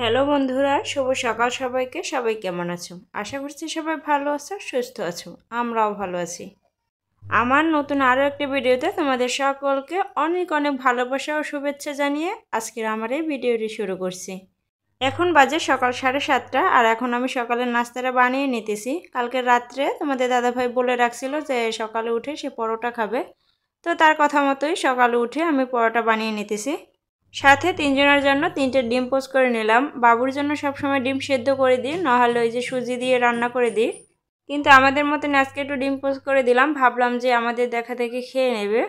Hello বন্ধুরা, শুভ সকাল সবাইকে। সবাই কেমন আছো? আশা করছি সবাই ভালো আছো, সুস্থ আছো। আমরাও ভালো আছি। আমার নতুন আরও একটি ভিডিওতে তোমাদের সকলকে অনেক অনেক ভালোবাসা ও শুভেচ্ছা জানিয়ে আজকের আমার এই ভিডিওটি শুরু করছি। এখন বাজে সকাল 7:30 আর এখন আমি সকালের নাস্তাটা বানিয়ে নিতেছি। কালকে রাত্রে তোমাদের দাদাভাই বলে রাখছিল যে সকালে উঠে সে পরোটা খাবে, তো তার কথা মতোই সকালে উঠে আমি পরোটা বানিয়ে নিতেছি। সাথে 3 জনের জন্য 3টে ডিম পোস্ট করে নিলাম। বাবুর জন্য সবসময় ডিম সেদ্ধ করে দিই, নাহলে ওই যে সুজি দিয়ে রান্না করে দিই। কিন্তু আমাদের মতন আজকে একটু ডিম পোস্ট করে দিলাম, ভাবলাম যে আমাদের দেখা দেখি খেয়ে নেবে।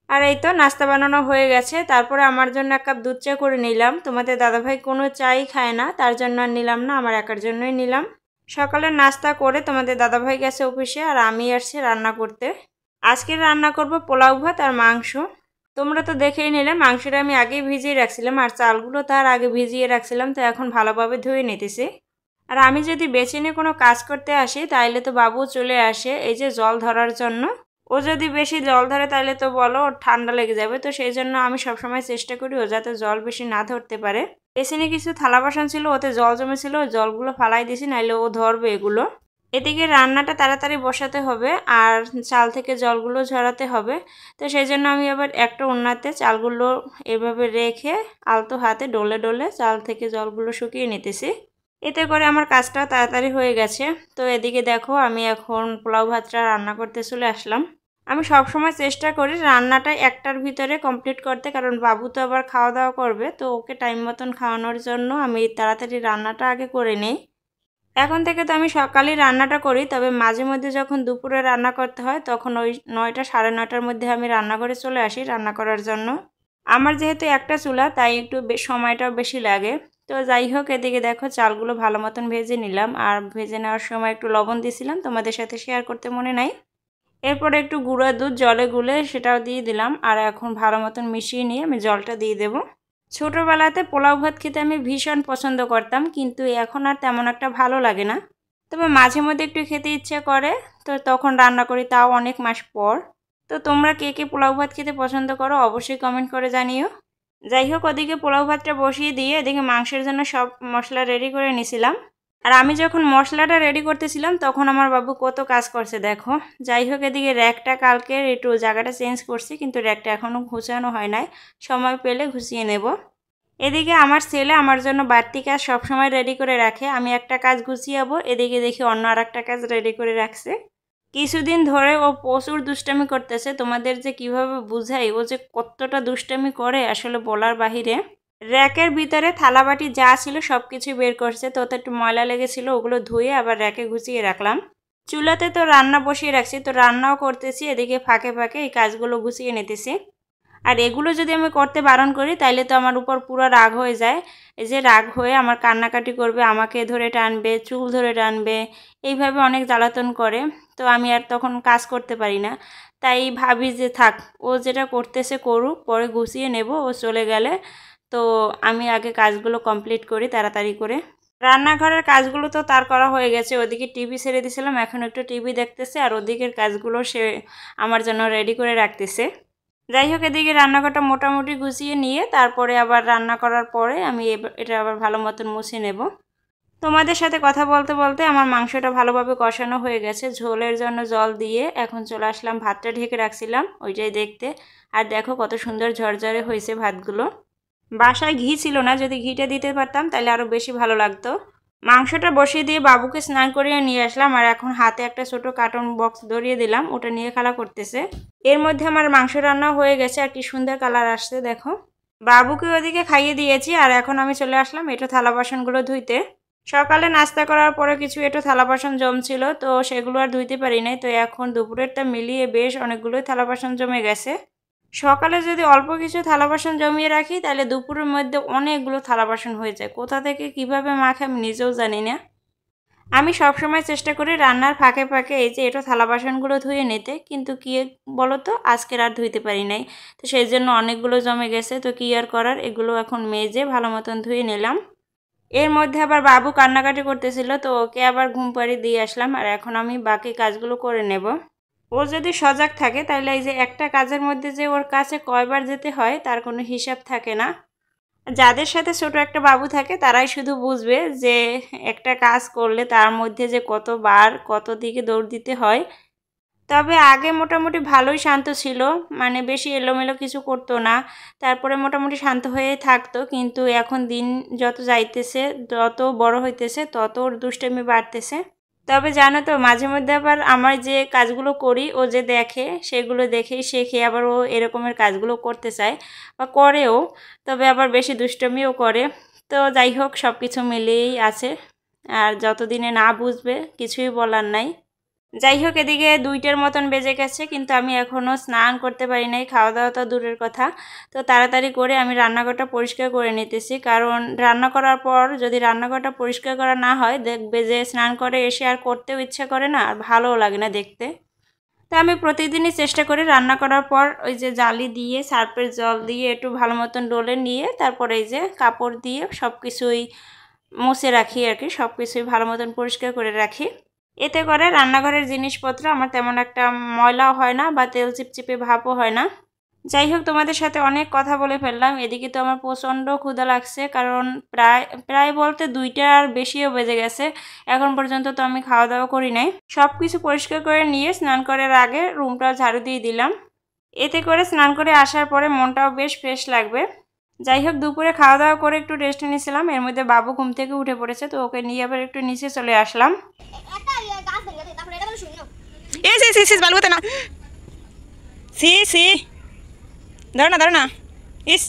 আর এই তো নাস্তা বানানো হয়ে গেছে। তারপরে আমার জন্য 1 কাপ দুধ চা করে নিলাম। তোমাদের দাদাভাই কোনো চাই খায় না, তার জন্য আর নিলাম না, আমার একার জন্যই নিলাম। সকালের নাস্তা করে তোমাদের দাদাভাই গেছে অফিসে, আর আমি আসছি রান্না করতে। আজকে রান্না করব পোলাও ভাত আর মাংস। তোমরা তো দেখেই নিলে মাংসটা আমি আগেই ভিজিয়ে রাখছিলাম, আর চালগুলো তার আগে ভিজিয়ে রাখছিলাম, তো এখন ভালোভাবে ধুয়ে নিতেছি। আর আমি যদি বেছে নিয়ে কোনো কাজ করতে আসি তাইলে তো বাবু চলে আসে এই যে জল ধরার জন্য। ও যদি বেশি জল ধরে তাইলে তো বলো ওর ঠান্ডা লেগে যাবে, তো সেই জন্য আমি সবসময় চেষ্টা করি ও যাতে জল বেশি না ধরতে পারে। বেসিনে কিছু থালা বাসন ছিল, ওতে জল জমেছিল, ওই জলগুলো ফালাই দিছি, নাইলে ও ধরবে এগুলো। এদিকে রান্নাটা তাড়াতাড়ি বসাতে হবে আর চাল থেকে জলগুলো ঝরাতে হবে, তো সেই জন্য আমি আবার একটা উন্নাতে চালগুলো এভাবে রেখে আলতো হাতে ডলে ডলে চাল থেকে জলগুলো শুকিয়ে নিতেছি। এতে করে আমার কাজটাও তাড়াতাড়ি হয়ে গেছে। তো এদিকে দেখো আমি এখন পোলাও ভাতটা রান্না করতে চলে আসলাম। আমি সবসময় চেষ্টা করি রান্নাটা 1টার ভিতরে কমপ্লিট করতে, কারণ বাবু তো আবার খাওয়া দাওয়া করবে, তো ওকে টাইম মতন খাওয়ানোর জন্য আমি তাড়াতাড়ি রান্নাটা আগে করে নিই। এখন থেকে তো আমি সকালেই রান্নাটা করি, তবে মাঝে মধ্যে যখন দুপুরে রান্না করতে হয় তখন ওই 9টা 9:30টার মধ্যে আমি রান্নাঘরে চলে আসি রান্না করার জন্য। আমার যেহেতু একটা চুলা, তাই একটু সময়টাও বেশি লাগে। তো যাই হোক, এদিকে দেখো চালগুলো ভালো মতন ভেজে নিলাম, আর ভেজে নেওয়ার সময় একটু লবণ দিয়েছিলাম, তোমাদের সাথে শেয়ার করতে মনে নাই। এরপরে একটু গুঁড়া দুধ জলে গুলে সেটাও দিয়ে দিলাম, আর এখন ভালো মতন মিশিয়ে নিয়ে আমি জলটা দিয়ে দেবো। ছোটোবেলাতে পোলাও ভাত খেতে আমি ভীষণ পছন্দ করতাম, কিন্তু এখন আর তেমন একটা ভালো লাগে না। তবে মাঝে মধ্যে একটু খেতে ইচ্ছে করে, তো তখন রান্না করি, তাও অনেক মাস পর। তো তোমরা কে কে পোলাও ভাত খেতে পছন্দ করো অবশ্যই কমেন্ট করে জানিও। যাই হোক, ওদিকে পোলাও ভাতটা বসিয়ে দিয়ে এদিকে মাংসের জন্য সব মশলা রেডি করে নিয়েছিলাম। আর আমি যখন মশলাটা রেডি করতেছিলাম তখন আমার বাবু কত কাজ করছে দেখো। যাই হোক, এদিকে র্যাকটা কালকে একটু জায়গাটা চেঞ্জ করছি, কিন্তু র্যাকটা এখনও গুছানো হয় নাই, সময় পেলে গুছিয়ে নেব। এদিকে আমার ছেলে আমার জন্য বাড়তি কাজ সবসময় রেডি করে রাখে, আমি একটা কাজ গুছিয়াবো এদিকে দেখি অন্য আর একটা কাজ রেডি করে রাখছে। কিছুদিন ধরে ও প্রচুর দুষ্টামি করতেছে, তোমাদের যে কিভাবে বুঝাই, ও যে কতটা দুষ্টামি করে আসলে বলার বাহিরে। র্যাকের ভিতরে থালাবাটি যা ছিল সব কিছু বের করছে, তো ওতে একটু ময়লা লেগেছিল, ওগুলো ধুয়ে আবার র্যাকে গুছিয়ে রাখলাম। চুলাতে তো রান্না বসিয়ে রাখছি, তো রান্নাও করতেছি, এদিকে ফাঁকে ফাঁকে এই কাজগুলো গুছিয়ে নিতেছি। আর এগুলো যদি আমি করতে বারণ করি তাইলে তো আমার উপর পুরো রাগ হয়ে যায়। এই যে রাগ হয়ে আমার কান্নাকাটি করবে, আমাকে ধরে টানবে, চুল ধরে টানবে, এইভাবে অনেক জ্বালাতন করে। তো আমি আর তখন কাজ করতে পারি না, তাই ভাবি যে থাক, ও যেটা করতেছে করুক, পরে গুছিয়ে নেব ও চলে গেলে। তো আমি আগে কাজগুলো কমপ্লিট করি তাড়াতাড়ি করে। রান্নাঘরের কাজগুলো তো তার করা হয়ে গেছে, ওদিকে টিভি ছেড়ে দিয়েছিলাম, এখন একটু টিভি দেখতেছে, আর ওদিকের কাজগুলো সে আমার জন্য রেডি করে রাখতেছে। যাই হোক, এদিকে রান্নাঘরটা মোটামুটি গুছিয়ে নিয়ে তারপরে আবার রান্না করার পরে আমি এটা আবার ভালো মতন মুছে নেব। তোমাদের সাথে কথা বলতে বলতে আমার মাংসটা ভালোভাবে কষানো হয়ে গেছে, ঝোলের জন্য জল দিয়ে এখন চলে আসলাম। ভাতটা ঢেকে রাখছিলাম ওইটাই দেখতে, আর দেখো কত সুন্দর ঝরঝরে হয়েছে ভাতগুলো। বাসায় ঘি ছিল না, যদি ঘিটা দিতে পারতাম তাহলে আরও বেশি ভালো লাগতো। মাংসটা বসিয়ে দিয়ে বাবুকে স্নান করিয়ে নিয়ে আসলাম, আর এখন হাতে একটা ছোট কার্টন বক্স ধরিয়ে দিলাম, ওটা নিয়ে খেলা করতেছে। এর মধ্যে আমার মাংস রান্না হয়ে গেছে, আর কি সুন্দর কালার আসছে দেখো। বাবুকে ওদিকে খাইয়ে দিয়েছি, আর এখন আমি চলে আসলাম এঁটো থালা বাসনগুলো ধুইতে। সকালে নাস্তা করার পরে কিছু এঁটো থালা বাসন জমছিল, তো সেগুলো আর ধুইতে পারি নাই, তো এখন দুপুরেরটা মিলিয়ে বেশ অনেকগুলোই থালা বাসন জমে গেছে। সকালে যদি অল্প কিছু থালা বাসন জমিয়ে রাখি তাহলে দুপুরের মধ্যে অনেকগুলো থালা বাসন হয়ে যায়, কোথা থেকে কিভাবে মাখে আমি নিজেও জানি না। আমি সবসময় চেষ্টা করি রান্নার ফাঁকে ফাঁকে এই যে এটা থালা বাসনগুলো ধুয়ে নিতে, কিন্তু কি বলো তো, আজকের আর ধুইতে পারি নাই, তো সেই জন্য অনেকগুলো জমে গেছে। তো কি আর করার, এগুলো এখন মেজে ভালো মতন ধুয়ে নিলাম। এর মধ্যে আবার বাবু কান্নাকাটি করতেছিল, তো ওকে আবার ঘুম পাড়িয়ে দিয়ে আসলাম, আর এখন আমি বাকি কাজগুলো করে নেব। ও যদি সজাগ থাকে তাহলে এই যে একটা কাজের মধ্যে যে ওর কাছে কয়বার যেতে হয় তার কোনো হিসাব থাকে না। যাদের সাথে ছোট একটা বাবু থাকে তারাই শুধু বুঝবে যে একটা কাজ করলে তার মধ্যে যে কতবার কত দিকে দৌড় দিতে হয়। তবে আগে মোটামুটি ভালোই শান্ত ছিল, মানে বেশি এলোমেলো কিছু করতো না, তারপরে মোটামুটি শান্ত হয়ে থাকতো। কিন্তু এখন দিন যত যাইতেছে, যত বড় হইতেছে, তত ওর দুষ্টামি বাড়তেছে। তবে জানো তো, মাঝে মধ্যে আবার আমার যে কাজগুলো করি ও যে দেখে, সেগুলো দেখেই শেখে, আবার ও এরকমের কাজগুলো করতে চায় বা করেও। তবে আবার বেশি দুষ্টমিও করে। তো যাই হোক, সব কিছু মিলিয়েই আছে। আর যতদিনে না বুঝবে কিছুই বলার নাই। যাই হোক, এদিকে 2টার মতন বেজে গেছে, কিন্তু আমি এখনও স্নান করতে পারি নাই, খাওয়া দাওয়া তো দূরের কথা। তো তাড়াতাড়ি করে আমি রান্নাঘরটা পরিষ্কার করে নিতেছি, কারণ রান্না করার পর যদি রান্নাঘরটা পরিষ্কার করা না হয়, দেখবে যে স্নান করে এসে আর করতেও ইচ্ছা করে না, আর ভালোও লাগে না দেখতে। তো আমি প্রতিদিনই চেষ্টা করি রান্না করার পর ওই যে জালি দিয়ে সার্ফের জল দিয়ে একটু ভালো মতন ডলে নিয়ে তারপরে এই যে কাপড় দিয়ে সব কিছুই মুছে রাখি আর কি, সব কিছুই ভালো মতন পরিষ্কার করে রাখি। এতে করে রান্নাঘরের জিনিসপত্র আমার তেমন একটা ময়লাও হয় না বা তেল চিপচিপে ভাবও হয় না। যাই হোক, তোমাদের সাথে অনেক কথা বলে ফেললাম। এদিকে তো আমার প্রচণ্ড ক্ষুধা লাগছে, কারণ প্রায় প্রায় বলতে 2টার বেশিও বেজে গেছে। এখন পর্যন্ত তো আমি খাওয়া দাওয়া করি নাই। সব কিছু পরিষ্কার করে নিয়ে স্নান করার আগে রুমটা ঝাড়ু দিয়ে দিলাম। এতে করে স্নান করে আসার পরে মনটাও বেশ ফ্রেশ লাগবে। যাই হোক, দুপুরে খাওয়া দাওয়া করে একটু রেস্ট নিয়েছিলাম। এর মধ্যে বাবু ঘুম থেকে উঠে পড়েছে, তো ওকে নিয়ে আবার একটু নিচে চলে আসলাম। বালুতে না, সি সি, ধরো না ধরো না, ইস।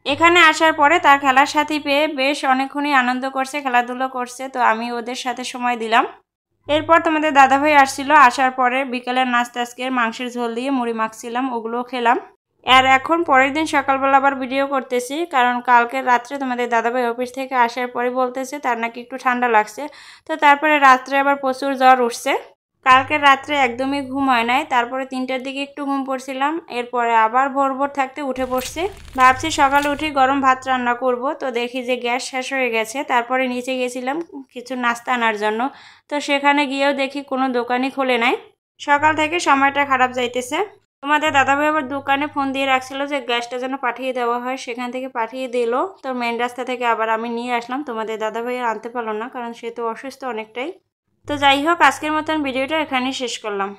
এখানে আসার পরে তার খেলার সাথী পেয়ে বেশ অনেকক্ষণই আনন্দ করছে, খেলাধুলো করছে, তো আমি ওদের সাথে সময় দিলাম। এরপর তোমাদের দাদাভাই আসছিল, আসার পরে বিকেলের নাস্তা আজকে মাংসের ঝোল দিয়ে মুড়ি মাখছিলাম, ওগুলোও খেলাম। আর এখন পরের দিন সকালবেলা আবার ভিডিও করতেছি, কারণ কালকে রাত্রে তোমাদের দাদাভাই অফিস থেকে আসার পরে বলতেছে তার নাকি একটু ঠান্ডা লাগছে। তো তারপরে রাত্রে আবার প্রচুর জ্বর উঠছে। কালকে রাত্রে একদমই ঘুম হয় নাই, তারপরে 3টার দিকে একটু ঘুম পড়ছিলাম, এরপরে আবার ভোর ভোর থাকতে উঠে পড়ছি। ভাবছি সকালে উঠে গরম ভাত রান্না করব, তো দেখি যে গ্যাস শেষ হয়ে গেছে। তারপরে নিচে গেছিলাম কিছু নাস্তা আনার জন্য, তো সেখানে গিয়েও দেখি কোনো দোকানই খোলে নাই। সকাল থেকে সময়টা খারাপ যাইতেছে। তোমাদের দাদাভাই আবার দোকানে ফোন দিয়ে রাখছিল যে গ্যাসটা যেন পাঠিয়ে দেওয়া হয়, সেখান থেকে পাঠিয়ে দিল। তো মেন রাস্তা থেকে আবার আমি নিয়ে আসলাম, তোমাদের দাদাভাই আর আনতে পারলো না, কারণ সে তো অসুস্থ অনেকটাই। তো যাই হোক, আজকের মতন ভিডিওটা এখানেই শেষ করলাম।